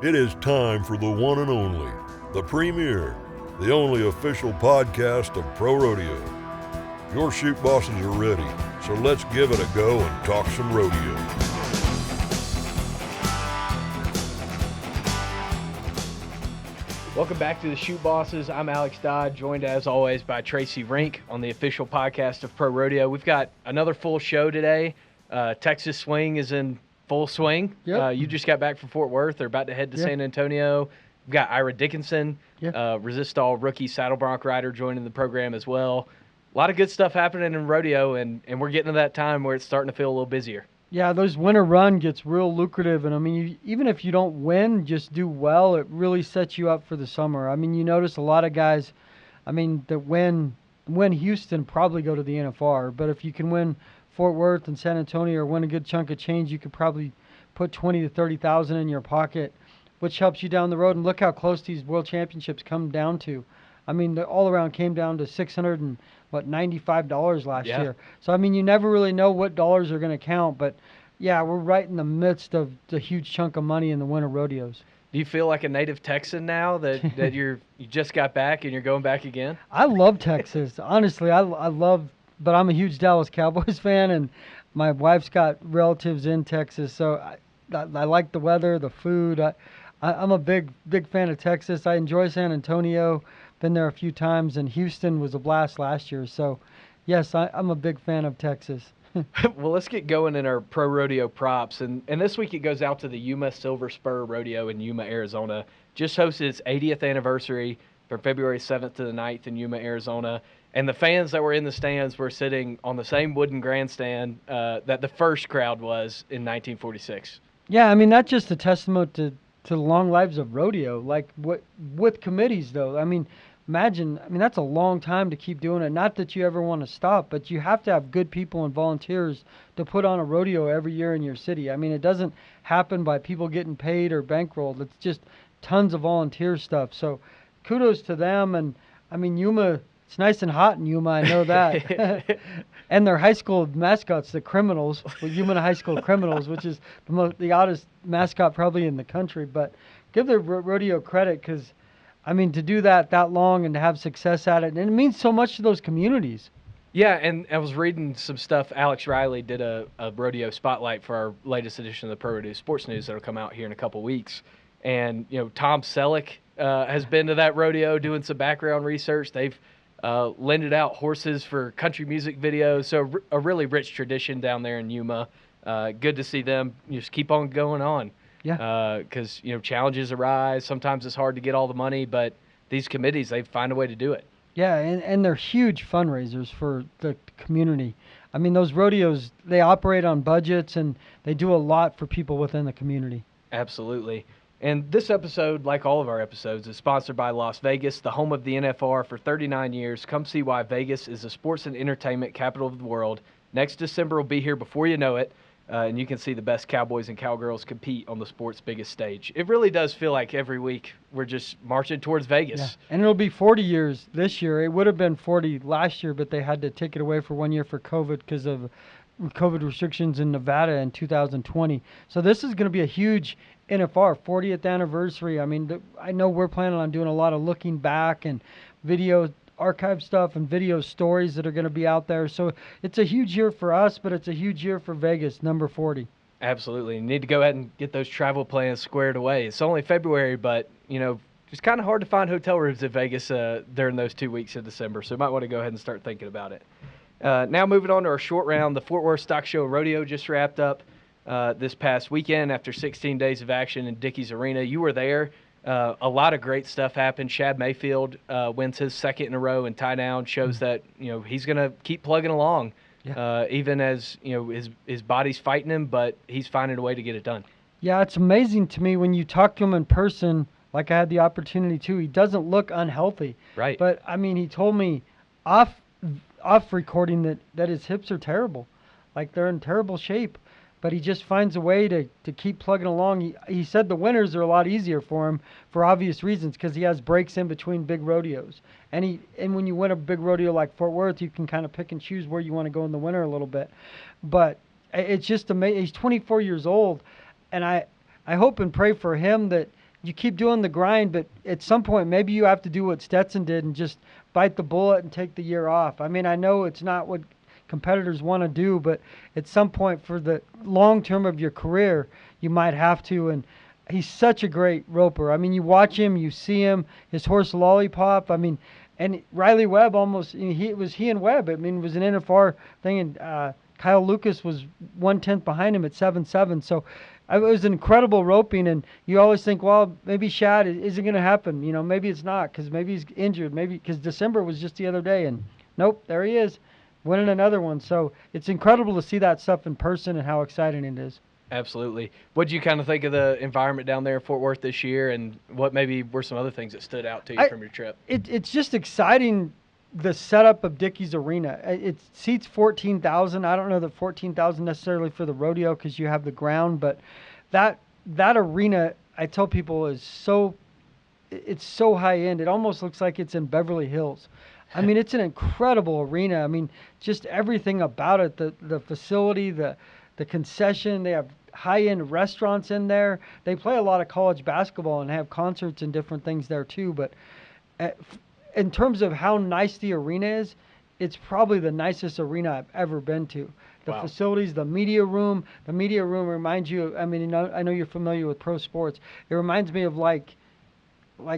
It is time for the one and only, the premier, the only official podcast of Pro Rodeo. Your Chute Bosses are ready, so let's give it a go and talk some rodeo. Welcome back to the Chute Bosses. I'm Alex Dodd, joined as always by Tracy Rink on the official podcast of Pro Rodeo. We've got another full show today. Texas Swing is in full swing. Yep. You just got back from Fort Worth. They're about to head to San Antonio. We've got Ira Dickinson, Resistol Rookie saddle bronc rider, joining the program as well. A lot of good stuff happening in rodeo, and we're getting to that time where it's starting to feel a little busier. Yeah, those winter run gets real lucrative, and I mean, even if you don't win, just do well, it really sets you up for the summer. I mean, you notice a lot of guys, I mean, that win Houston probably go to the NFR, but if you can win Fort Worth and San Antonio or win a good chunk of change, you could probably put 20 to 30,000 in your pocket, which helps you down the road. And look how close these world championships come down to. I mean, the all around came down to $695 last year. So I mean, you never really know what dollars are going to count, but yeah, we're right in the midst of the huge chunk of money in the winter rodeos. Do you feel like a native Texan now that you just got back and you're going back again? I love Texas. Honestly, I love, but I'm a huge Dallas Cowboys fan, and my wife's got relatives in Texas, so I like the weather, the food. I'm a big fan of Texas. I enjoy San Antonio. Been there a few times, and Houston was a blast last year. So, yes, I'm a big fan of Texas. Well, let's get going in our Pro Rodeo props. And this week it goes out to the Yuma Silver Spur Rodeo in Yuma, Arizona. Just hosted its 80th anniversary from February 7th to the 9th in Yuma, Arizona. And the fans that were in the stands were sitting on the same wooden grandstand that the first crowd was in 1946. Yeah, I mean, that's just a testament to the long lives of rodeo. Like, with committees, though, I mean, imagine, that's a long time to keep doing it. Not that you ever want to stop, but you have to have good people and volunteers to put on a rodeo every year in your city. I mean, it doesn't happen by people getting paid or bankrolled. It's just tons of volunteer stuff. So kudos to them. And, I mean, Yuma, it's nice and hot in Yuma, I know that. And their high school mascots, the Criminals, Yuma High School Criminals, which is the oddest mascot probably in the country. But give the rodeo credit because, I mean, to do that long and to have success at it, and it means so much to those communities. Yeah, and I was reading some stuff. Alex Riley did a rodeo spotlight for our latest edition of the Pro Rodeo Sports News that will come out here in a couple weeks. And, Tom Selleck has been to that rodeo doing some background research. They've lended out horses for country music videos. So a really rich tradition down there in Yuma. Good to see them just keep on going on. Yeah. Because, challenges arise. Sometimes it's hard to get all the money, but these committees, they find a way to do it. Yeah, and they're huge fundraisers for the community. I mean, those rodeos, they operate on budgets, and they do a lot for people within the community. Absolutely. And this episode, like all of our episodes, is sponsored by Las Vegas, the home of the NFR for 39 years. Come see why Vegas is the sports and entertainment capital of the world. Next December will be here before you know it, and you can see the best cowboys and cowgirls compete on the sport's biggest stage. It really does feel like every week we're just marching towards Vegas. Yeah. And it'll be 40 years this year. It would have been 40 last year, but they had to take it away for 1 year for COVID because of COVID restrictions in Nevada in 2020. So this is going to be a huge NFR 40th anniversary. I mean, I know we're planning on doing a lot of looking back and video archive stuff and video stories that are going to be out there. So it's a huge year for us, but it's a huge year for Vegas, number 40. Absolutely. You need to go ahead and get those travel plans squared away. It's only February, but, it's kind of hard to find hotel rooms in Vegas during those 2 weeks of December. So you might want to go ahead and start thinking about it. Now moving on to our short round, the Fort Worth Stock Show Rodeo just wrapped up this past weekend after 16 days of action in Dickey's Arena. You were there. A lot of great stuff happened. Shad Mayfield wins his second in a row and tie down, shows that he's going to keep plugging along, even as his body's fighting him, but he's finding a way to get it done. Yeah, it's amazing to me when you talk to him in person, like I had the opportunity to. He doesn't look unhealthy. Right. But I mean, he told me off recording that his hips are terrible, like they're in terrible shape. But he just finds a way to keep plugging along. He said the winters are a lot easier for him for obvious reasons because he has breaks in between big rodeos. And when you win a big rodeo like Fort Worth, you can kind of pick and choose where you want to go in the winter a little bit. But it's just amazing. He's 24 years old, and I hope and pray for him that you keep doing the grind, but at some point maybe you have to do what Stetson did and just bite the bullet and take the year off. I mean, I know it's not what competitors want to do, but at some point for the long term of your career, you might have to. And he's such a great roper. I mean, you watch him, you see him, his horse Lollipop. I mean, and Riley Webb almost, it was he and Webb. I mean, it was an NFR thing, and Kyle Lucas was 1/10 behind him at 7-7. So it was incredible roping, and you always think, well, maybe Shad isn't going to happen. You know, maybe it's not because maybe he's injured. Maybe because December was just the other day, and nope, there he is, winning another one. So it's incredible to see that stuff in person and how exciting it is. Absolutely. What do you kind of think of the environment down there in Fort Worth this year, and what maybe were some other things that stood out to you from your trip? It's just exciting, the setup of Dickey's Arena. It seats 14,000. I don't know that 14,000 necessarily for the rodeo because you have the ground, but that arena, I tell people, it's so high end. It almost looks like it's in Beverly Hills. I mean, it's an incredible arena. I mean, just everything about it, the facility, the concession. They have high-end restaurants in there. They play a lot of college basketball and have concerts and different things there too. But in terms of how nice the arena is, it's probably the nicest arena I've ever been to. The facilities, the media room reminds you, I mean, I know you're familiar with pro sports. It reminds me of like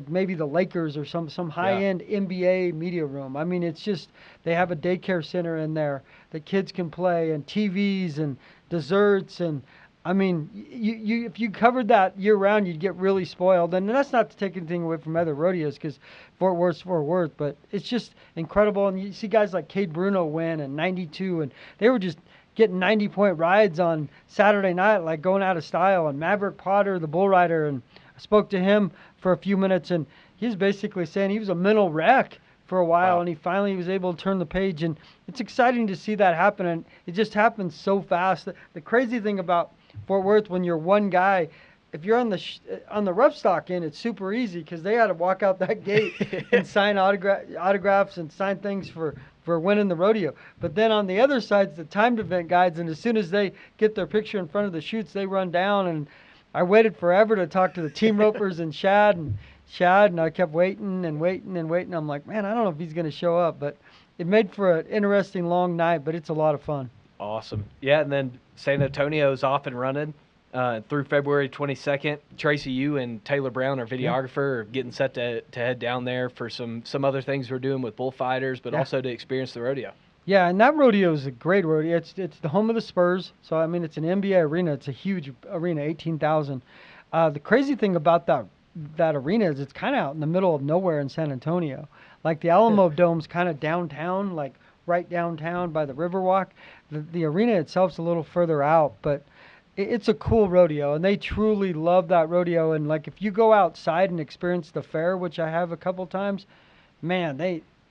maybe the Lakers or some high-end NBA media room. I mean, it's just, they have a daycare center in there that kids can play, and TVs and desserts, and I mean, you if you covered that year-round, you'd get really spoiled. And that's not to take anything away from other rodeos, because Fort Worth, but it's just incredible. And you see guys like Cade Bruno win and 92, and they were just getting 90-point rides on Saturday night, like going out of style. And Maverick Potter, the bull rider, and I spoke to him for a few minutes, and he's basically saying he was a mental wreck for a while, and he finally was able to turn the page. And it's exciting to see that happen, and it just happens so fast. The crazy thing about Fort Worth, when you're one guy, if you're on the rough stock end, it's super easy because they had to walk out that gate and sign autographs and sign things for winning the rodeo. But then on the other side's the timed event guides, and as soon as they get their picture in front of the chutes, they run down. And I waited forever to talk to the team ropers and Shad, and I kept waiting and waiting and waiting. I'm like, man, I don't know if he's going to show up, but it made for an interesting long night, but it's a lot of fun. Awesome. Yeah, and then San Antonio's off and running through February 22nd. Tracy, you and Taylor Brown, our videographer, are getting set to head down there for some other things we're doing with bullfighters, but also to experience the rodeo. Yeah, and that rodeo is a great rodeo. It's the home of the Spurs, so I mean it's an NBA arena. It's a huge arena, 18,000. The crazy thing about that arena is it's kind of out in the middle of nowhere in San Antonio. Like the Alamo Dome's kind of downtown, like right downtown by the Riverwalk. The arena itself's a little further out, but it's a cool rodeo, and they truly love that rodeo. And like if you go outside and experience the fair, which I have a couple times, man,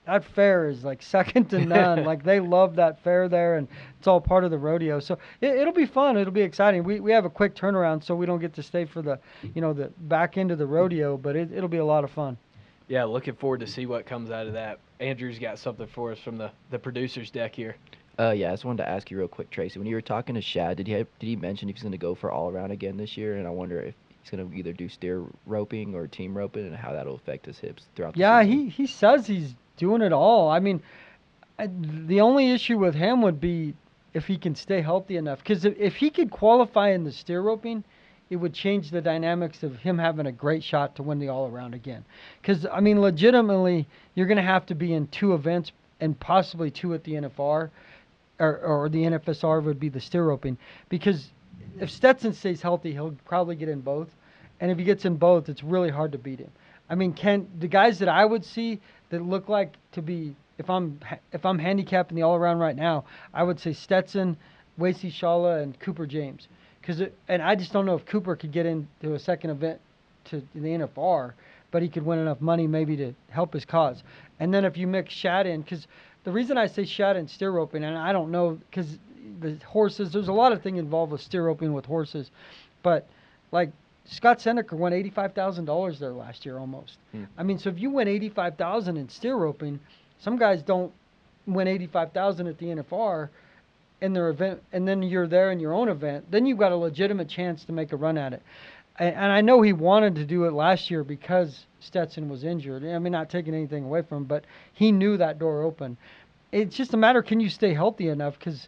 that fair is like second to none. Like they love that fair there, and it's all part of the rodeo. So it'll be fun. It'll be exciting. We have a quick turnaround, so we don't get to stay for the back end of the rodeo, but it'll be a lot of fun. Yeah, looking forward to see what comes out of that. Andrew's got something for us from the producer's deck here. Yeah, I just wanted to ask you real quick, Tracy. When you were talking to Shad, did he mention if he's going to go for all around again this year? And I wonder if he's going to either do steer roping or team roping, and how that'll affect his hips throughout the season. Yeah, he says he's doing it all. I mean, the only issue with him would be if he can stay healthy enough. Because if he could qualify in the steer roping, it would change the dynamics of him having a great shot to win the all-around again. Because, I mean, legitimately, you're going to have to be in 2 events and possibly 2 at the NFR, or the NFSR would be the steer roping. Because if Stetson stays healthy, he'll probably get in both. And if he gets in both, it's really hard to beat him. I mean, the guys that I would see that look like to be, if I'm handicapping the all-around right now, I would say Stetson, Wasey Shala, and Cooper James. And I just don't know if Cooper could get into a second event to the NFR, but he could win enough money maybe to help his cause. And then if you mix Shad in, because the reason I say Shad and steer roping, and I don't know, because the horses, there's a lot of things involved with steer roping with horses, but like Scott Seneca won $85,000 there last year almost. I mean, so if you win $85,000 in steer roping, some guys don't win $85,000 at the NFR in their event, and then you're there in your own event, then you've got a legitimate chance to make a run at it. and I know he wanted to do it last year because Stetson was injured. I mean, not taking anything away from him, but he knew that door open. It's just a matter, can you stay healthy enough? Because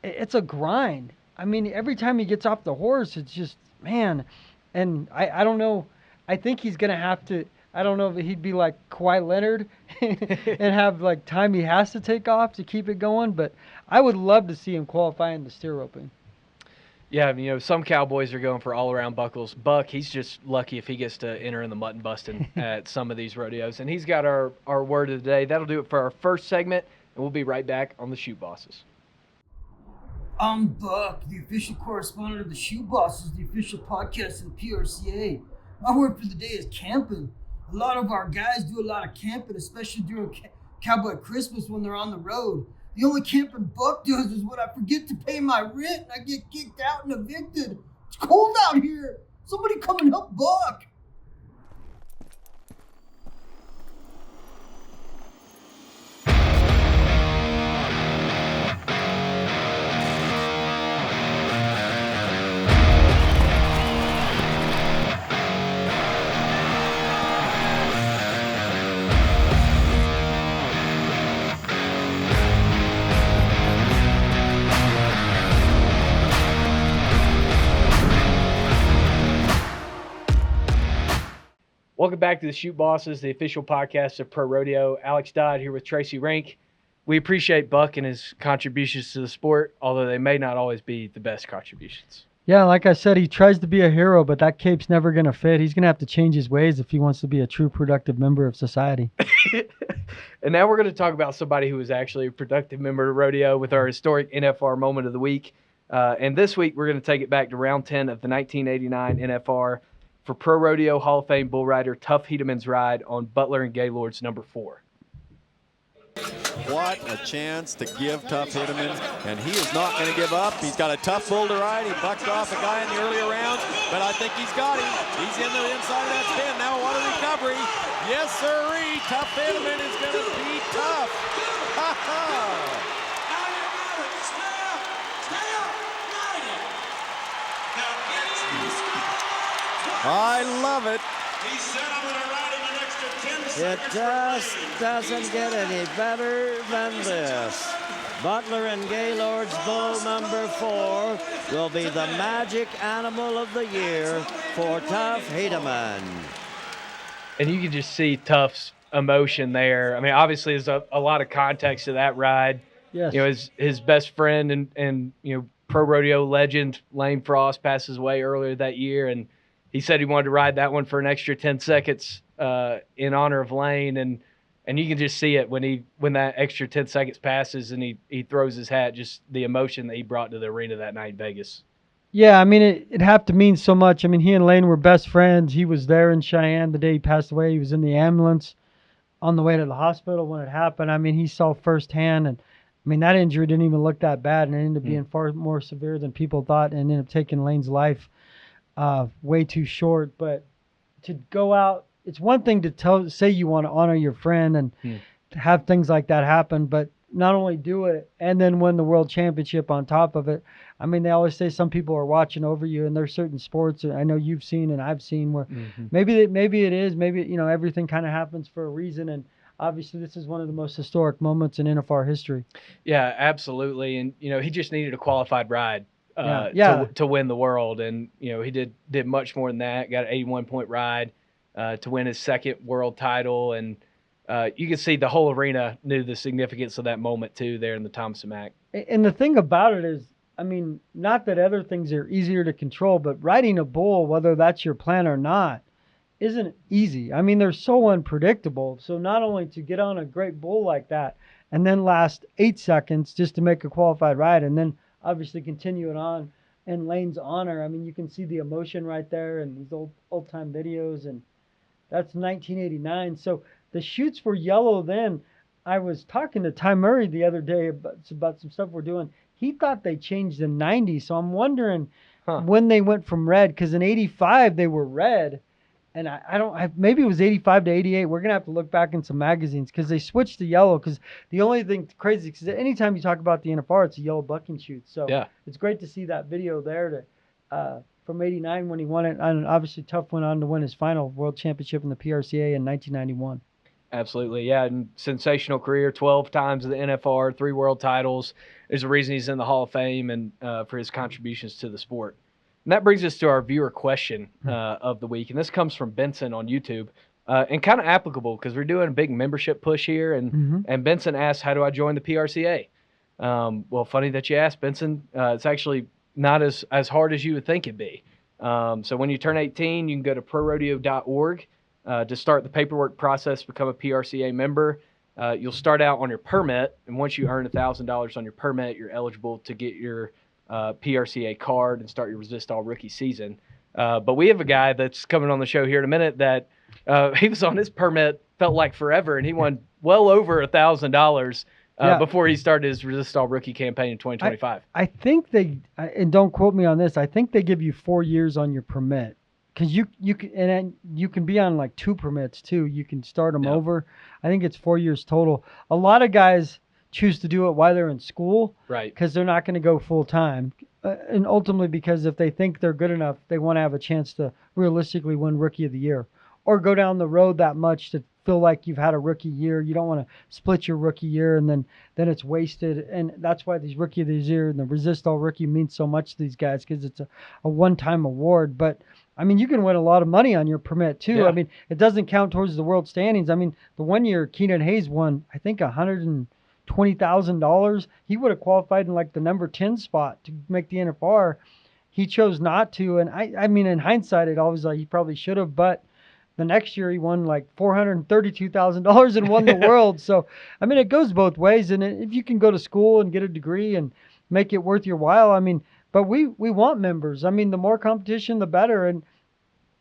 it's a grind. I mean, every time he gets off the horse, it's just, man. And I don't know. I think he's going to have to, I don't know if he'd be like Kawhi Leonard and have like time he has to take off to keep it going. But I would love to see him qualify in the steer roping. Yeah, you know, some cowboys are going for all-around buckles. Buck, he's just lucky if he gets to enter in the mutton busting at some of these rodeos. And he's got our word of the day. That'll do it for our first segment, and we'll be right back on the Chute Bosses. I'm Buck, the official correspondent of the Chute Bosses, the official podcast of the PRCA. My word for the day is camping. A lot of our guys do a lot of camping, especially during Cowboy Christmas when they're on the road. The only camping Buck does is when I forget to pay my rent and I get kicked out and evicted. It's cold out here. Somebody come and help Buck. Welcome back to the Chute Bosses, the official podcast of Pro Rodeo. Alex Dodd here with Tracy Rank. We appreciate Buck and his contributions to the sport, although they may not always be the best contributions. Yeah, like I said, he tries to be a hero, but that cape's never going to fit. He's going to have to change his ways if he wants to be a true productive member of society. And now we're going to talk about somebody who is actually a productive member of rodeo with our historic NFR moment of the week. And this week, we're going to take it back to round 10 of the 1989 NFR for ProRodeo Hall of Fame bull rider Tuff Hedeman's ride on Butler and Gaylord's number 4. What a chance to give Tuff Hedeman, and he is not going to give up. He's got a tough bull to ride. He bucked off a guy in the earlier rounds, but I think he's got him. He's in the inside of that spin. Now what a recovery. Yes, sirree. Tuff Hedeman is going to be tough. Ha ha. I love it. He said I'm going to ride him an extra 10 seconds. It just doesn't get any better than this. Butler and Gaylord's bull number 4 will be the magic animal of the year for Tuff Hedeman. And you can just see Tuff's emotion there. I mean, obviously there's a lot of context to that ride. Yes. You know, his best friend and you know, pro rodeo legend Lane Frost passes away earlier that year, and he said he wanted to ride that one for an extra 10 seconds in honor of Lane, and you can just see it when that extra 10 seconds passes and he throws his hat, just the emotion that he brought to the arena that night in Vegas. Yeah, I mean, it have to mean so much. I mean, he and Lane were best friends. He was there in Cheyenne the day he passed away. He was in the ambulance on the way to the hospital when it happened. I mean, he saw firsthand, and I mean, that injury didn't even look that bad, and it ended up being far more severe than people thought, and ended up taking Lane's life way too short. But to go out, it's one thing to say you want to honor your friend and to have things like that happen, but not only do it and then win the world championship on top of it. I mean, they always say some people are watching over you, and there's certain sports I know you've seen and I've seen where maybe it is, maybe, you know, everything kind of happens for a reason. And obviously this is one of the most historic moments in NFR history. Yeah, absolutely. And, you know, he just needed a qualified ride to win the world. And, you know, he did much more than that, got an 81-point ride to win his second world title. And you can see the whole arena knew the significance of that moment, too, there in the Thomas and Mack. And the thing about it is, I mean, not that other things are easier to control, but riding a bull, whether that's your plan or not, isn't easy. I mean, they're so unpredictable. So not only to get on a great bull like that and then last 8 seconds just to make a qualified ride and then obviously continue it on in Lane's honor. I mean, you can see the emotion right there and these old-time videos, and that's 1989. So the chutes were yellow then. I was talking to Ty Murray the other day about some stuff we're doing. He thought they changed in 90, so I'm wondering when they went from red, because in 85 they were red, and maybe it was 85 to 88. We're going to have to look back in some magazines because they switched to yellow, because the only thing crazy, because anytime you talk about the NFR, it's a yellow bucking chute. So it's great to see that video there from '89 when he won it. And obviously, Tuff went on to win his final world championship in the PRCA in 1991. Absolutely, yeah, and sensational career, 12 times in the NFR, 3 world titles. There's a reason he's in the Hall of Fame and for his contributions to the sport. And that brings us to our viewer question of the week, and this comes from Benson on YouTube, and kind of applicable because we're doing a big membership push here, and Benson asked, how do I join the PRCA? Well, funny that you asked, Benson. It's actually not as hard as you would think it'd be. So when you turn 18, you can go to ProRodeo.org. To start the paperwork process, become a PRCA member. You'll start out on your permit, and once you earn $1,000 on your permit, you're eligible to get your PRCA card and start your Resistol Rookie season. But we have a guy that's coming on the show here in a minute that he was on his permit, felt like forever, and he won well over $1,000 before he started his Resistol Rookie campaign in 2025. I think they, and don't quote me on this, I think they give you 4 years on your permit. Because you can be on like 2 permits too. You can start them over. I think it's 4 years total. A lot of guys choose to do it while they're in school, right? Because they're not going to go full time, and ultimately because if they think they're good enough, they want to have a chance to realistically win Rookie of the Year, or go down the road that much to feel like you've had a rookie year. You don't want to split your rookie year and then it's wasted. And that's why these Rookie of the Year and the Resistol Rookie means so much to these guys, because it's a one-time award. But I mean, you can win a lot of money on your permit too. I mean, it doesn't count towards the world standings. I mean, the one year Keenan Hayes won, I think $120,000. He would have qualified in like the number 10 spot to make the NFR. He chose not to. And I mean, in hindsight, it always like he probably should have, but the next year he won like $432,000 and won the world. So, I mean, it goes both ways. And if you can go to school and get a degree and make it worth your while, I mean, but we want members. I mean, the more competition, the better. And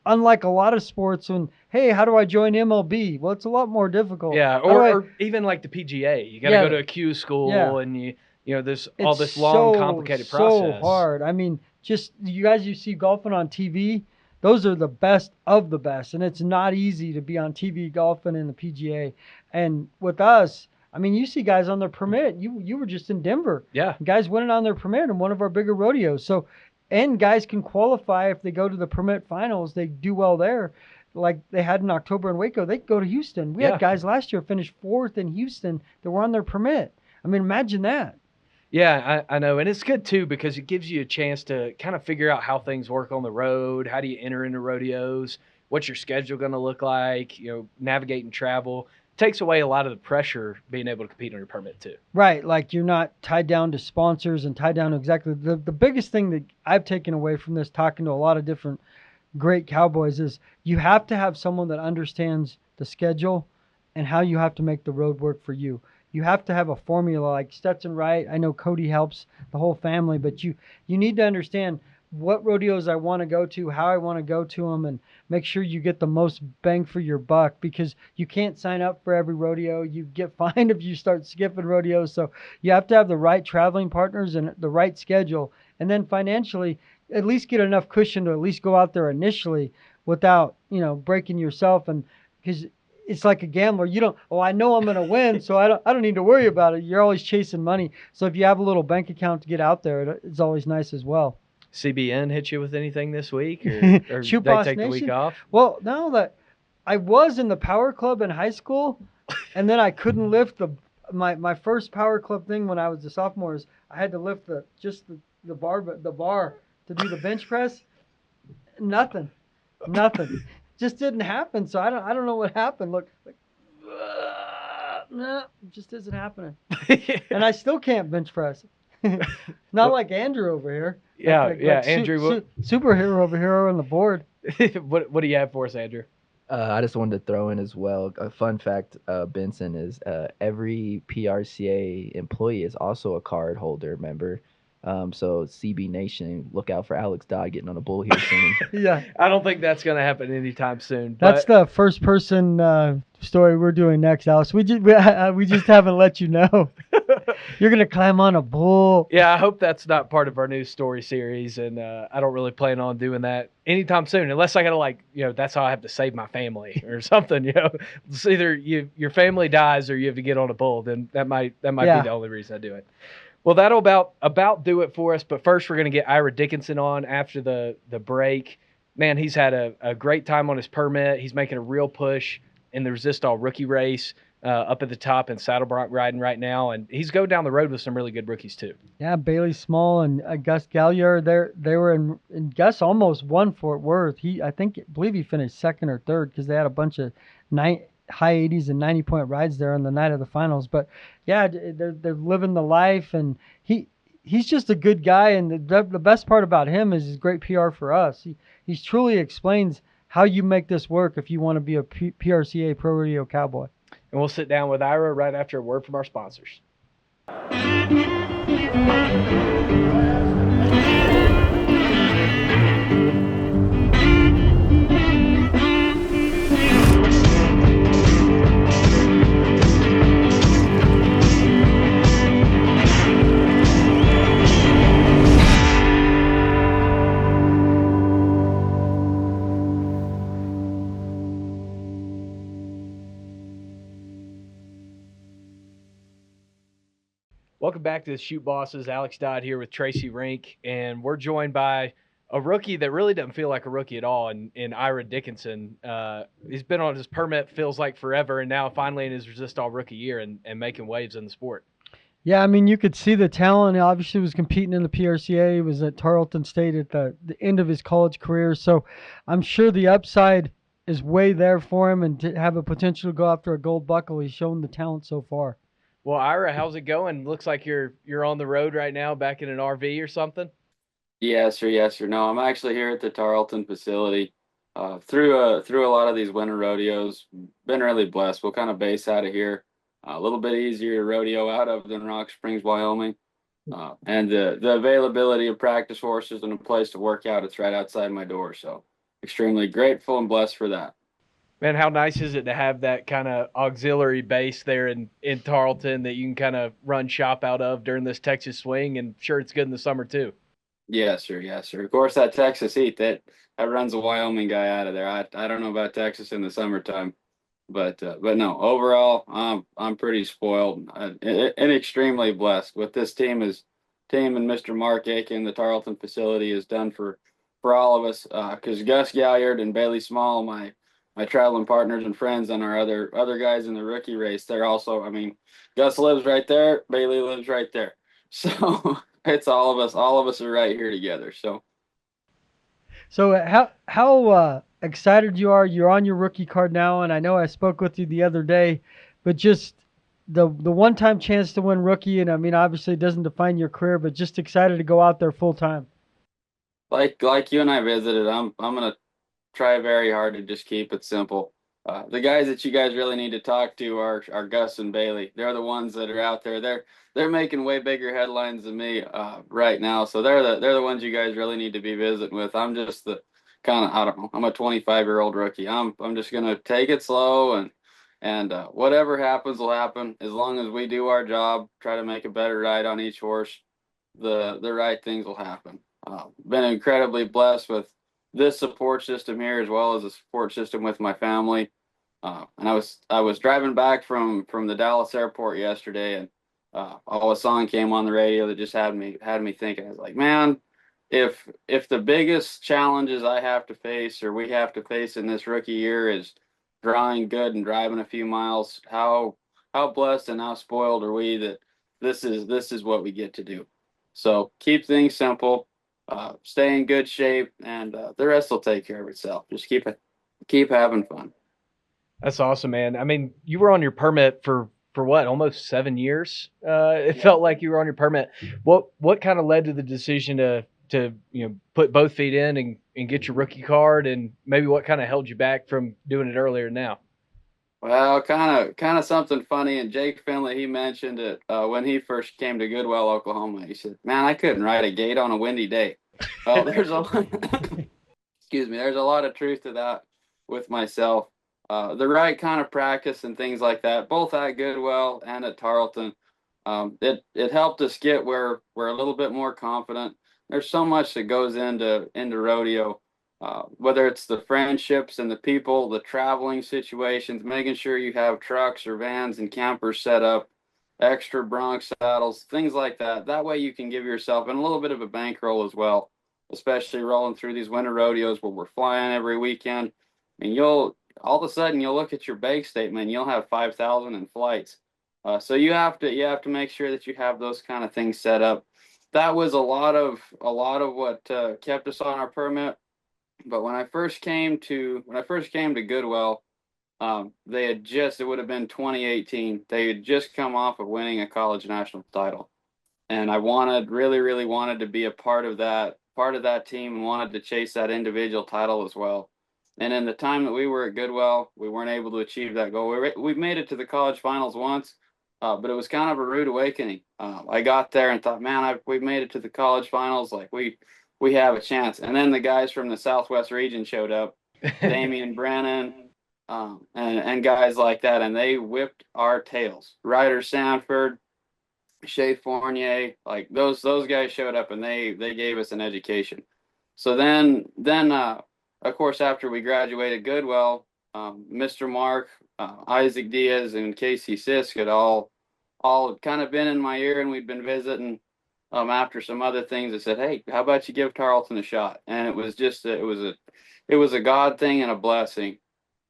unlike a lot of sports, when, hey, how do I join MLB? Well, it's a lot more difficult. Yeah, or even like the PGA. You got to go to a Q school, and you know, there's all this long, complicated process. So hard. I mean, just you guys, you see golfing on TV, those are the best of the best. And it's not easy to be on TV golfing in the PGA. And with us, I mean, you see guys on their permit. You were just in Denver. Yeah. Guys winning on their permit in one of our bigger rodeos. So, and guys can qualify if they go to the permit finals. They do well there, like they had in October in Waco. They go to Houston. We had guys last year finish 4th in Houston that were on their permit. I mean, imagine that. Yeah, I know. And it's good, too, because it gives you a chance to kind of figure out how things work on the road. How do you enter into rodeos? What's your schedule going to look like? You know, navigating travel. Takes away a lot of the pressure being able to compete on your permit too. Right, like you're not tied down to sponsors and tied down to exactly the biggest thing that I've taken away from this, talking to a lot of different great cowboys, is you have to have someone that understands the schedule and how you have to make the road work for you. You have to have a formula like Stetson Wright. I know Cody helps the whole family, but you need to understand what rodeos I want to go to, how I want to go to them, and make sure you get the most bang for your buck, because you can't sign up for every rodeo. You get fined if you start skipping rodeos. So you have to have the right traveling partners and the right schedule. And then financially, at least get enough cushion to at least go out there initially without, you know, breaking yourself. And because it's like a gambler. You don't, I know I'm going to win, so I don't need to worry about it. You're always chasing money. So if you have a little bank account to get out there, it's always nice as well. CBN hit you with anything this week, or Chute they Boss take Nation? the week off? Well, no, that I was in the power club in high school, and then I couldn't lift my first power club thing when I was a sophomore. Is I had to lift the bar to do the bench press. Nothing, just didn't happen. So I don't know what happened. Look, no, it just isn't happening, and I still can't bench press. Not like Andrew over here. Like Andrew. Superhero over here on the board. What do you have for us, Andrew? I just wanted to throw in as well a fun fact, Benson, is every PRCA employee is also a card holder member. So CB Nation, look out for Alex Dodd getting on a bull here soon. Yeah. I don't think that's going to happen anytime soon. That's the first person story we're doing next, Alex. We just haven't let you know. You're going to climb on a bull. Yeah, I hope that's not part of our new story series, and I don't really plan on doing that anytime soon, unless I got to, that's how I have to save my family or something, It's either your family dies or you have to get on a bull, then that might be the only reason I do it. Well, that'll about do it for us. But first, we're going to get Ira Dickinson on after the break. Man, he's had a great time on his permit. He's making a real push in the Resistol Rookie race up at the top in saddle bronc riding right now. And he's going down the road with some really good rookies, too. Yeah, Bailey Small and Gus Galliard, they were in Gus almost won Fort Worth. I believe he finished second or third because they had a bunch of high 80s and 90-point rides there on the night of the finals. But yeah, they're living the life, and he's just a good guy. And the best part about him is his great PR for us. He truly explains how you make this work if you want to be a PRCA Pro Rodeo Cowboy. And we'll sit down with Ira right after a word from our sponsors. Welcome back to the Chute Bosses. Alex Dodd here with Tracy Rink, and we're joined by a rookie that really doesn't feel like a rookie at all in Ira Dickinson. He's been on his permit, feels like forever, and now finally in his Resistol rookie year and making waves in the sport. Yeah, I mean, you could see the talent. He obviously was competing in the PRCA. He was at Tarleton State at the end of his college career. So I'm sure the upside is way there for him, and to have a potential to go after a gold buckle. He's shown the talent so far. Well, Ira, how's it going? Looks like you're on the road right now, back in an RV or something. Yes, sir. Yes, sir. No, I'm actually here at the Tarleton facility. Through a lot of these winter rodeos, been really blessed. We'll kind of base out of here. A little bit easier to rodeo out of than Rock Springs, Wyoming, and the availability of practice horses and a place to work out. It's right outside my door. So extremely grateful and blessed for that. Man, how nice is it to have that kind of auxiliary base there in Tarleton that you can kind of run shop out of during this Texas swing, and sure, it's good in the summer too. Yes, sir. Yes, sir. Of course, that Texas heat that runs a Wyoming guy out of there. I don't know about Texas in the summertime, but no. Overall, I'm pretty spoiled and extremely blessed with this team and Mr. Mark Aiken, the Tarleton facility, has done for all of us. Because Gus Galliard and Bailey Small, my traveling partners and friends, and our other guys in the rookie race, they're also, I mean, Gus lives right there, Bailey lives right there. So it's all of us. All of us are right here together. So how excited you are? You're on your rookie card now, and I know I spoke with you the other day, but just the one-time chance to win rookie, and I mean, obviously it doesn't define your career, but just excited to go out there full time. Like you and I visited, I'm gonna try very hard to just keep it simple. The guys that you guys really need to talk to are Gus and Bailey. They're the ones that are out there. They're making way bigger headlines than me right now. So they're the ones you guys really need to be visiting with. I'm just the kind of, I don't know, I'm a 25-year-old rookie. I'm just gonna take it slow, and whatever happens will happen. As long as we do our job, try to make a better ride on each horse, the right things will happen. Been incredibly blessed with this support system here, as well as a support system with my family. And I was driving back from the Dallas airport yesterday, and a song came on the radio that just had me thinking. I was like, man, if the biggest challenges I have to face, or we have to face in this rookie year, is drawing good and driving a few miles, how blessed and how spoiled are we that this is what we get to do. So keep things simple. Stay in good shape, and the rest will take care of itself. Just keep having fun. That's awesome, man. I mean, you were on your permit for what, almost 7 years? It felt like you were on your permit. What kind of led to the decision to put both feet in and get your rookie card, and maybe what kind of held you back from doing it earlier now? Well, kind of something funny. And Jake Finley, he mentioned it when he first came to Goodwell, Oklahoma. He said, "Man, I couldn't ride a gate on a windy day." Well, there's a there's a lot of truth to that with myself. The right kind of practice and things like that, both at Goodwell and at Tarleton, it helped us get where we're a little bit more confident. There's so much that goes into rodeo. Whether it's the friendships and the people, the traveling situations, making sure you have trucks or vans and campers set up, extra bronc saddles, things like that. That way you can give yourself and a little bit of a bankroll as well, especially rolling through these winter rodeos where we're flying every weekend. And you'll all of a sudden you'll look at your bank statement and you'll have 5,000 in flights. So you have to make sure that you have those kind of things set up. That was a lot of what kept us on our permit. But when I first came to Goodwell, it would have been 2018. They had just come off of winning a college national title, and I really wanted to be a part of that team and wanted to chase that individual title as well. And in the time that we were at Goodwell, we weren't able to achieve that goal. We made it to the college finals once, but it was kind of a rude awakening. I got there and thought, man, we've made it to the college finals. Like we have a chance. And then the guys from the Southwest region showed up, Damian Brennan, and guys like that, and they whipped our tails. Ryder Sanford, Shea Fournier, like those guys showed up and they gave us an education. So then of course, after we graduated Goodwell, Mr. Mark, Isaac Diaz, and Casey Sisk had all kind of been in my ear, and we'd been visiting after some other things. I said, hey, how about you give Tarleton a shot? And it was a God thing and a blessing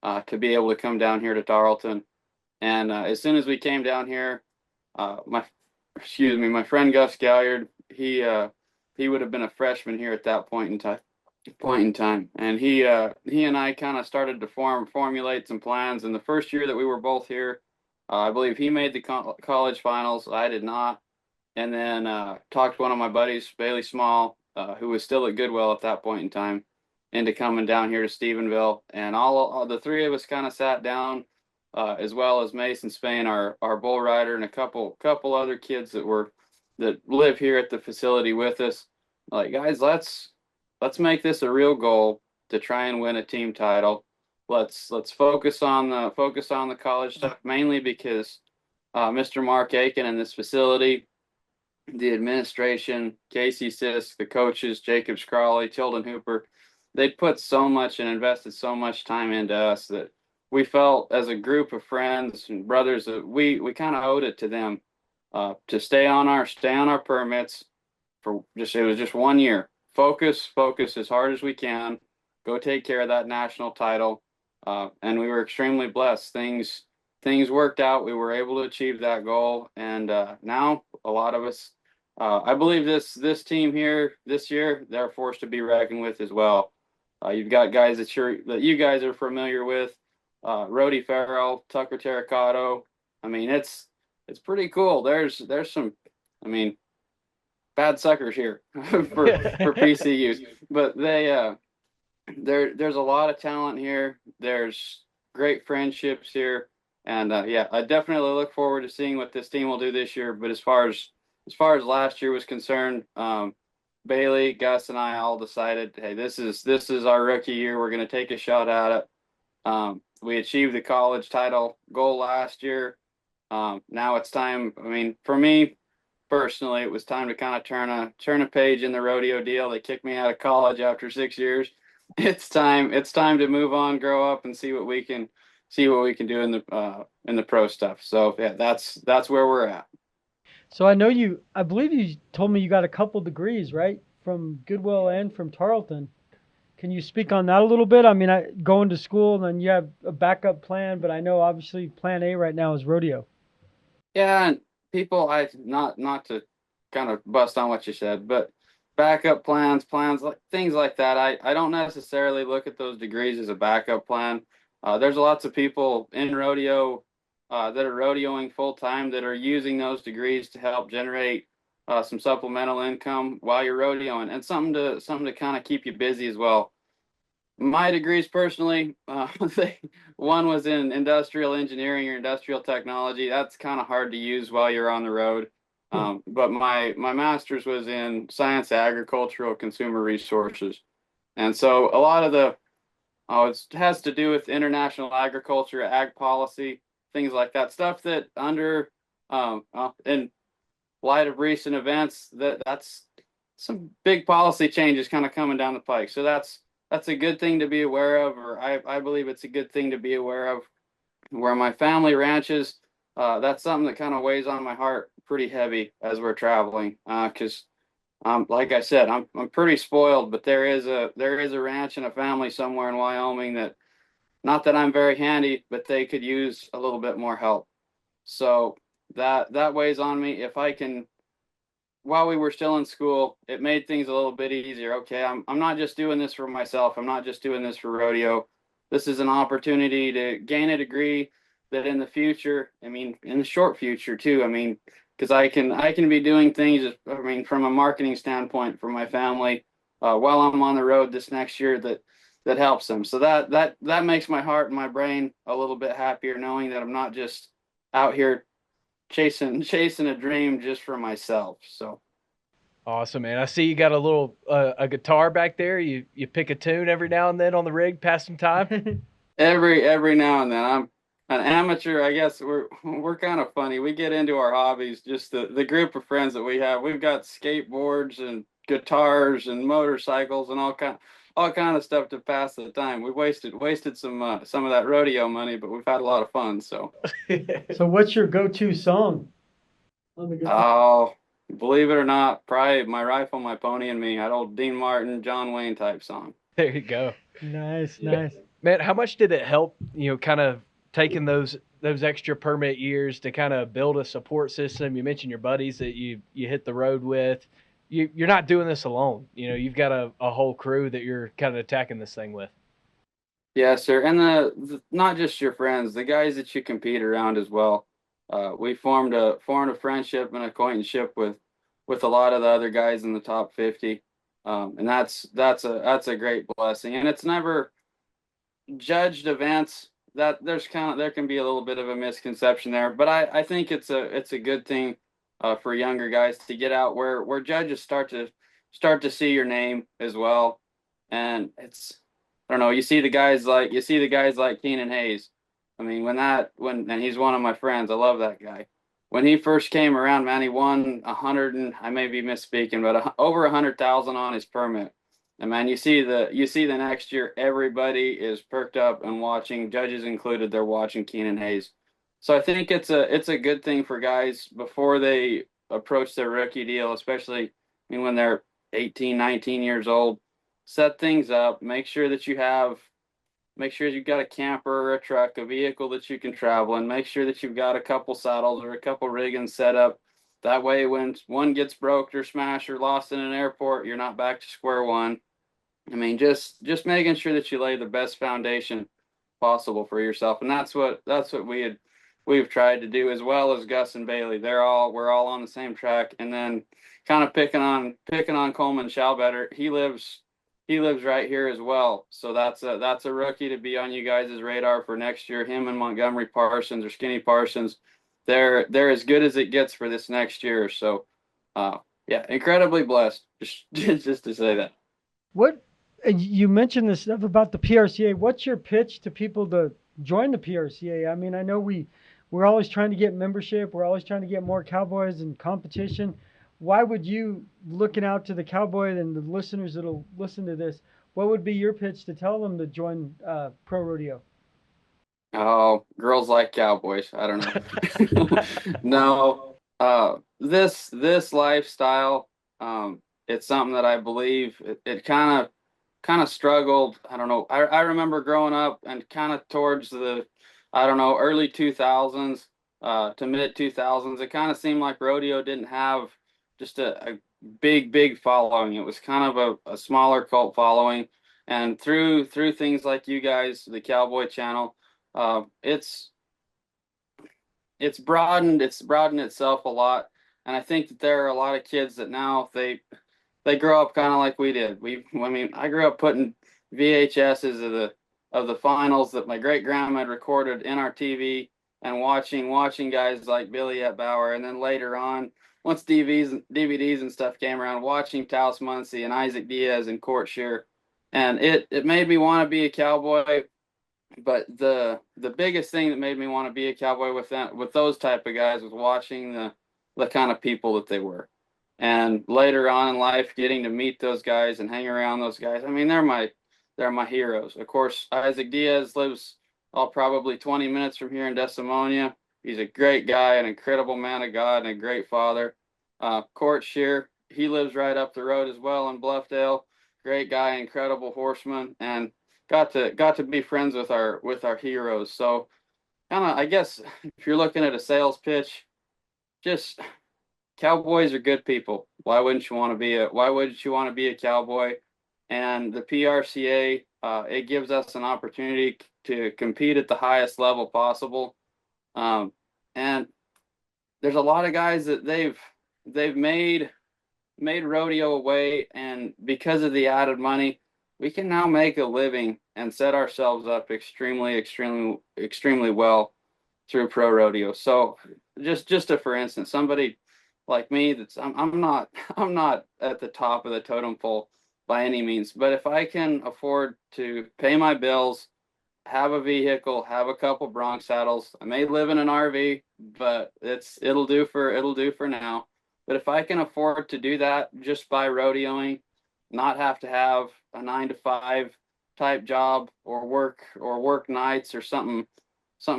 to be able to come down here to Tarleton. And as soon as we came down here, my friend Gus Galliard, he would have been a freshman here at that point in time, and he and I kind of started to formulate some plans. And the first year that we were both here, I believe he made the college finals. I did not. And then talked to one of my buddies, Bailey Small, who was still at Goodwell at that point in time, into coming down here to Stephenville. And all the three of us kind of sat down, as well as Mason Spain, our bull rider, and a couple other kids that live here at the facility with us. Like, guys, let's make this a real goal to try and win a team title. Let's focus on the college stuff, mainly because Mr. Mark Aiken and this facility, the administration, Casey Sisk, the coaches, Jacob Scrawley, Tilden Hooper, they'd put so much and invested so much time into us that we felt as a group of friends and brothers that we kind of owed it to them to stay on our permits for it was just 1 year. Focus as hard as we can, go take care of that national title. And we were extremely blessed. Things worked out. We were able to achieve that goal. And now a lot of us, I believe this team here this year, they're forced to be reckoned with as well. You've got guys that you guys are familiar with, Rody Farrell, Tucker Terracato. I mean, it's pretty cool. There's some, I mean, bad suckers here for PCUs, but there's a lot of talent here. There's great friendships here, and I definitely look forward to seeing what this team will do this year. But as far as last year was concerned, Bailey, Gus, and I all decided, hey, this is our rookie year. We're going to take a shot at it. We achieved the college title goal last year. Now it's time. I mean, for me personally, it was time to kind of turn a page in the rodeo deal. They kicked me out of college after 6 years. It's time to move on, grow up, and see what we can do in the pro stuff. So yeah, that's where we're at. So I believe you told me you got a couple degrees, right? From Goodwell and from Tarleton. Can you speak on that a little bit? I mean, going to school, and then you have a backup plan, but I know obviously plan A right now is rodeo. Yeah, and people, not to kind of bust on what you said, but backup plans, like things like that. I don't necessarily look at those degrees as a backup plan. There's lots of people in rodeo that are rodeoing full time that are using those degrees to help generate some supplemental income while you're rodeoing, and something to kind of keep you busy as well. My degrees personally, one was in industrial engineering or industrial technology. That's kind of hard to use while you're on the road. But my master's was in science, agricultural, consumer resources. And so a lot of it has to do with international agriculture, ag policy, things like that, stuff that in light of recent events, that's some big policy changes kind of coming down the pike. So that's a good thing to be aware of, or I believe it's a good thing to be aware of. Where my family ranches, that's something that kind of weighs on my heart pretty heavy as we're traveling. Because like I said, I'm pretty spoiled, but there is a ranch and a family somewhere in Wyoming that, not that I'm very handy, but they could use a little bit more help. So that weighs on me. If I can, while we were still in school, it made things a little bit easier. Okay, I'm not just doing this for myself. I'm not just doing this for rodeo. This is an opportunity to gain a degree that in the future, I mean, in the short future too, I mean, because I can be doing things, I mean, from a marketing standpoint for my family, while I'm on the road this next year, that helps them. So that makes my heart and my brain a little bit happier, knowing that I'm not just out here chasing a dream just for myself. So awesome, man. I see you got a little a guitar back there. You pick a tune every now and then on the rig, pass some time. every now and then. I'm an amateur. I guess we're kind of funny. We get into our hobbies, just the group of friends that we have. We've got skateboards and guitars and motorcycles and all kind of stuff to pass the time. We wasted some of that rodeo money, but we've had a lot of fun. So So what's your go-to song on the guitar? oh, believe it or not, probably My Rifle, My Pony and Me, that old Dean Martin, John Wayne type song. There you go. Nice, nice. Man, how much did it help, kind of taking those extra permit years to kind of build a support system? You mentioned your buddies that you hit the road with. You're not doing this alone. You've got a whole crew that you're kind of attacking this thing with. Yes, sir. And the not just your friends, the guys that you compete around as well. We formed a friendship and acquaintanceship with a lot of the other guys in the top 50. And that's a great blessing. And it's never judged events that there can be a little bit of a misconception there, but I think it's a good thing for younger guys to get out where judges start to see your name as well. And it's, I don't know, you see the guys like Keenan Hayes. I mean, and he's one of my friends. I love that guy. When he first came around, man, he won 100, and I may be misspeaking, but over 100,000 on his permit. And man, you see the next year, everybody is perked up and watching, judges included. They're watching Keenan Hayes. So I think it's a good thing for guys before they approach their rookie deal, especially, I mean, when they're 18, 19 years old. Set things up. Make sure you've got a camper or a truck, a vehicle that you can travel, and make sure that you've got a couple saddles or a couple riggings set up. That way, when one gets broke or smashed or lost in an airport, you're not back to square one. I mean, just making sure that you lay the best foundation possible for yourself, and that's what we've tried to do, as well as Gus and Bailey. We're all on the same track, and then kind of picking on Coleman Schaubetter. He lives right here as well, so that's a rookie to be on you guys' radar for next year. Him and Montgomery Parsons or Skinny Parsons, they're as good as it gets for this next year. So, yeah, incredibly blessed. Just to say that. What you mentioned this stuff about the PRCA. What's your pitch to people to join the PRCA? I mean, I know we're always trying to get membership. We're always trying to get more cowboys in competition. Why would you, looking out to the cowboy and the listeners that'll listen to this, what would be your pitch to tell them to join Pro Rodeo? Oh, girls like cowboys. I don't know. No, this lifestyle, it's something that I believe it kind of struggled. I don't know. I remember growing up and kind of towards the, I don't know, early 2000s to mid 2000s. It kind of seemed like rodeo didn't have just a big following. It was kind of a smaller cult following, and through things like you guys, the Cowboy Channel, it's broadened itself a lot. And I think that there are a lot of kids that now they grow up kind of like we did. I grew up putting VHSs of the finals that my great grandma had recorded in our TV, and watching guys like Billy Bauer, and then later on, once DVDs and stuff came around, watching Taos Muncie and Isaac Diaz and Court Shear, and it made me want to be a cowboy. But the biggest thing that made me want to be a cowboy with those type of guys was watching the kind of people that they were. And later on in life, getting to meet those guys and hang around those guys. I mean, they're my heroes. Of course, Isaac Diaz lives probably 20 minutes from here in Decimonia. He's a great guy, an incredible man of God, and a great father. Court Shear, he lives right up the road as well in Bluffdale. Great guy, incredible horseman, and got to be friends with our heroes. So kind of, I guess, if you're looking at a sales pitch, just cowboys are good people. Why wouldn't you want to be a cowboy? And the PRCA, it gives us an opportunity to compete at the highest level possible. And there's a lot of guys that they've made rodeo away, and because of the added money, we can now make a living and set ourselves up extremely well through pro rodeo. So just for instance, somebody like me, I'm not at the top of the totem pole by any means, but if I can afford to pay my bills, have a vehicle, have a couple bronc saddles, I may live in an RV, but it'll do for now. But if I can afford to do that just by rodeoing, not have to have a 9-to-5 type job or work nights or something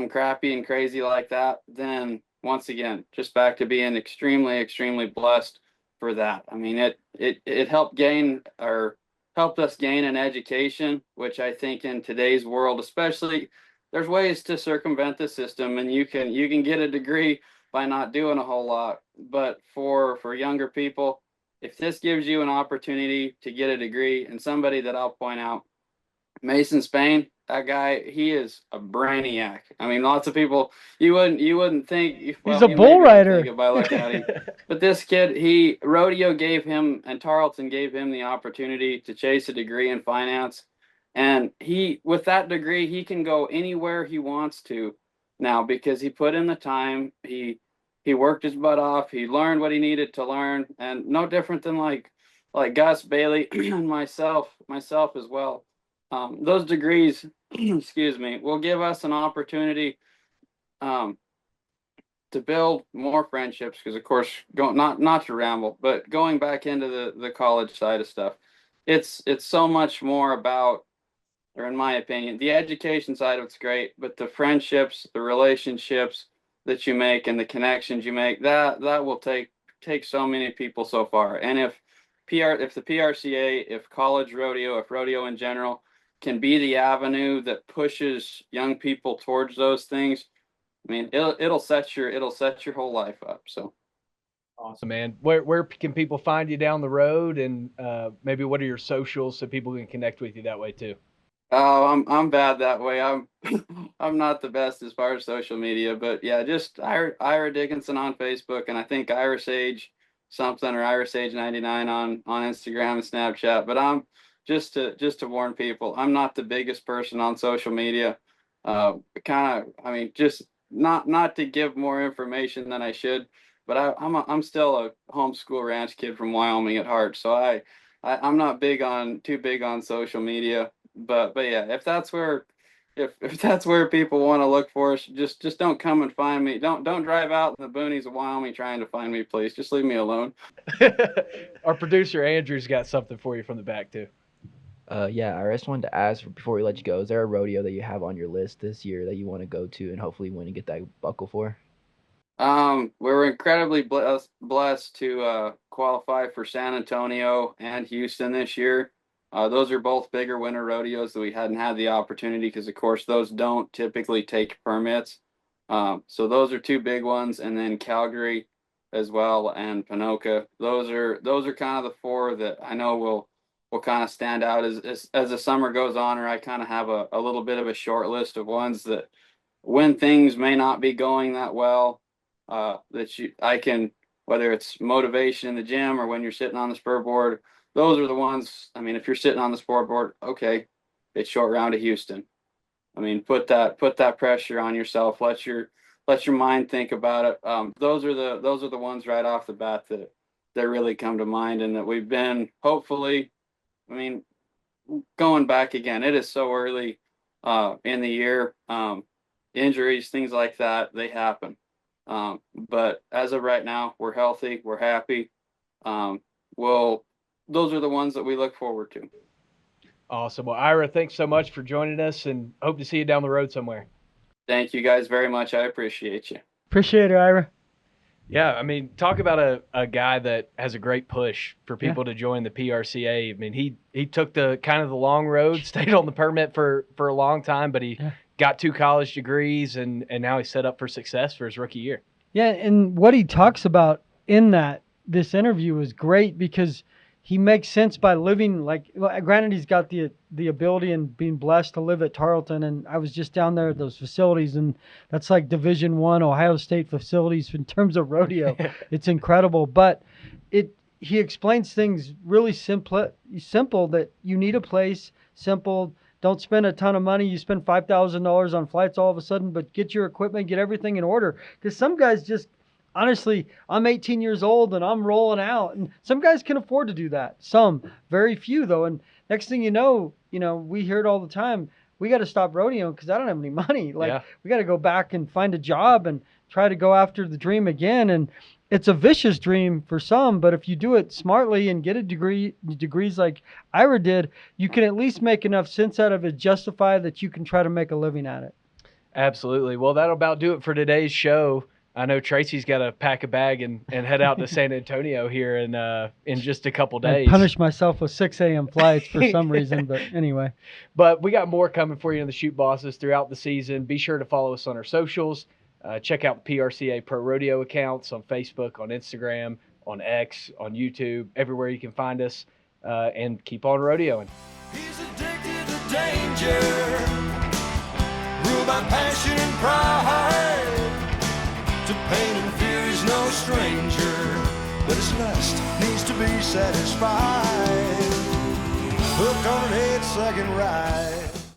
crappy and crazy like that, then once again, just back to being extremely blessed for that. I mean, it helped us gain an education, which I think in today's world, especially, there's ways to circumvent the system, and you can get a degree by not doing a whole lot. But for younger people, if this gives you an opportunity to get a degree, and somebody that I'll point out, Mason Spain, that guy, he is a brainiac. I mean, lots of people, you wouldn't think. Well, he's a bull rider by looking at him. But this kid, Rodeo gave him, and Tarleton gave him the opportunity to chase a degree in finance. And with that degree, he can go anywhere he wants to now because he put in the time. He worked his butt off. He learned what he needed to learn, and no different than like Gus, Bailey, and myself as well. Those degrees, excuse me, will give us an opportunity to build more friendships. Because of course, not to ramble, but going back into the college side of stuff, it's so much more about, or in my opinion, the education side of it's great, but the friendships, the relationships that you make, and the connections you make, that will take so many people so far. And if the PRCA, if college rodeo, if rodeo in general can be the avenue that pushes young people towards those things, I mean, it'll set your whole life up. So awesome, man. Where can people find you down the road, and maybe what are your socials so people can connect with you that way too? Oh, I'm bad that way. I'm I'm not the best as far as social media, but yeah, just Ira Dickinson on Facebook, and I think Ira Sage something, or Ira Sage 99 on Instagram and Snapchat. But I'm just to warn people, I'm not the biggest person on social media. I mean, just not to give more information than I should, but I'm still a homeschool ranch kid from Wyoming at heart, so I'm not too big on social media. But yeah, if that's where people want to look for us, just don't come and find me. Don't drive out in the boonies of Wyoming trying to find me, please. Just leave me alone. Our producer Andrew's got something for you from the back too. Yeah, I just wanted to ask before we let you go, is there a rodeo that you have on your list this year that you want to go to and hopefully win and get that buckle for? We're incredibly blessed to qualify for San Antonio and Houston this year. Those are both bigger winter rodeos that we hadn't had the opportunity, because of course those don't typically take permits. So those are two big ones, and then Calgary as well, and Ponoka. Those are kind of the four that I know will kind of stand out as the summer goes on, or I kind of have a little bit of a short list of ones that, when things may not be going that well, I can, whether it's motivation in the gym or when you're sitting on the spur board, those are the ones. I mean, if you're sitting on the spur board, okay, it's short round to Houston. I mean, put that pressure on yourself. Let your mind think about it. Those are the ones right off the bat that really come to mind, and that we've been, hopefully, I mean, going back again, it is so early in the year. Injuries, things like that, they happen. But as of right now, we're healthy, we're happy. Those are the ones that we look forward to. Awesome. Well, Ira, thanks so much for joining us, and hope to see you down the road somewhere. Thank you guys very much. I appreciate you. Appreciate it, Ira. Yeah, I mean, talk about a guy that has a great push for people to join the PRCA. I mean, he took the kind of the long road, stayed on the permit for a long time, but he got 2 college degrees, and now he's set up for success for his rookie year. Yeah, and what he talks about in this interview is great because he makes sense by living granted he's got the ability and being blessed to live at Tarleton, and I was just down there at those facilities, and that's like Division I Ohio State facilities in terms of rodeo. It's incredible, but he explains things really simple that you need a place, simple. Don't spend a ton of money. You spend $5,000 on flights all of a sudden, but get your equipment, get everything in order. Because some guys just, honestly, I'm 18 years old and I'm rolling out. And some guys can afford to do that. Some, very few though. And next thing you know, we hear it all the time. We got to stop rodeoing because I don't have any money. We got to go back and find a job and try to go after the dream again. And it's a vicious dream for some, but if you do it smartly and get degrees like Ira did, you can at least make enough sense out of it, justify that you can try to make a living at it. Absolutely. Well, that'll about do it for today's show. I know Tracy's got to pack a bag and head out to San Antonio here in just a couple days. I punish myself with 6 a.m. flights for some reason, but anyway. But we got more coming for you in the Chute Bosses throughout the season. Be sure to follow us on our socials. Check out the PRCA Pro Rodeo accounts on Facebook, on Instagram, on X, on YouTube, everywhere you can find us, and keep on rodeoing. He's addicted to danger, ruled by passion and pride. To pain and fear he's no stranger, but his lust needs to be satisfied. Hooked on an 8-second ride.